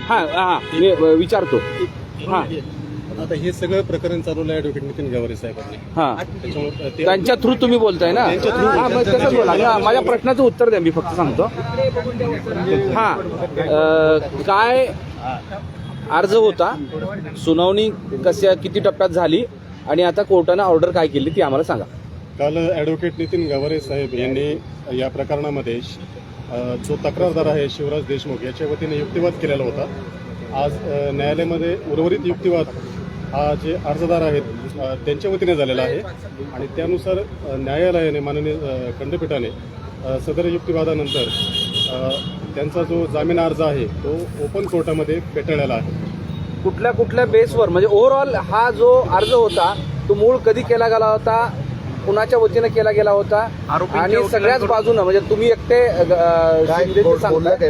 हां हां मी विचारतो. हां आता हे सगळं प्रकरण चालवलं आहे ॲडव्होकेट नितीन गावरे साहेबांनी. हां त्याच्यामुळे त्यांच्या थ्रू तुम्ही बोलताय ना? त्यांच्या through हां मग तसंच बोला. माझ्या प्रश्नाचं उत्तर द्या, मी फक्त सांगतो. हां काय अर्ज होता, सुनावणी किती टप्प्यात झाली आणि आता कोर्टानं ऑर्डर काय केली ती आम्हाला सांगा. काल ॲडव्होकेट नितीन गावरे साहेब यांनी या प्रकरणामध्ये जो तक्रारदार आहे शिवराज देशमुख याच्या वतीने युक्तिवाद केलेला होता. आज न्यायालयामध्ये उर्वरित युक्तिवाद हा जे अर्जदार आहेत त्यांच्या वतीने झालेला आहे आणि त्यानुसार न्यायालयाने माननीय खंडपीठाने सदर युक्तिवादानंतर त्यांचा जो जामीन अर्ज आहे तो ओपन कोर्टामध्ये फेटाळलेला आहे. कुठल्या बेसवर, म्हणजे ओव्हरऑल हा जो अर्ज होता तो मूळ कधी केला गेला होता, कुणाच्या वतीनं केला गेला होता आणि सगळ्याच बाजूनं, म्हणजे तुम्ही एकटे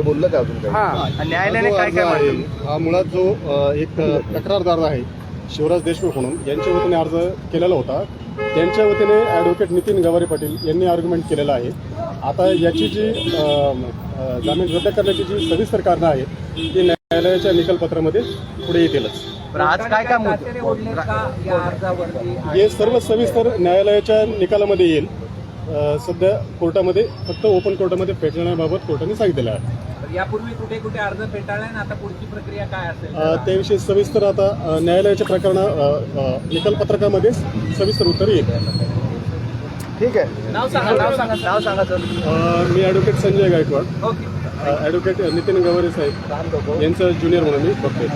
बोललं का अजून हां न्यायालयाने काय काय मांडलं? हा मुळात जो एक तक्रारदार आहे शिवराज देशमुख म्हणून यांच्या वतीने अर्ज केलेला होता. त्यांच्या वतीने ॲडव्होकेट नितीन गावरे पाटील यांनी आर्ग्युमेंट केलेलं आहे. आता याची जी जामीन रद्द करण्याची जी सविस्तर कारणं आहेत ती न्यायालयाच्या निकालपत्रामध्ये पुढे येतीलच. आज काय काय हे सर्व सविस्तर न्यायालयाच्या निकालामध्ये येईल. सध्या कोर्टामध्ये फक्त ओपन कोर्टामध्ये फेटाळण्याबाबत कोर्टाने सांगितलेलं आहे. यापूर्वी कुठे कुठे अर्ज फेटाळलाय ना, आता पुढची प्रक्रिया काय असेल त्याविषयी सविस्तर आता न्यायालयाच्या निकालपत्रकामध्ये सविस्तर उत्तर येईल. ठीक आहे. नाव सांगा सर. मी ॲडव्होकेट संजय गायकवाड, ॲडव्होकेट नितीन गावरे साहेब यांचं ज्युनियर म्हणून मी बघतोय.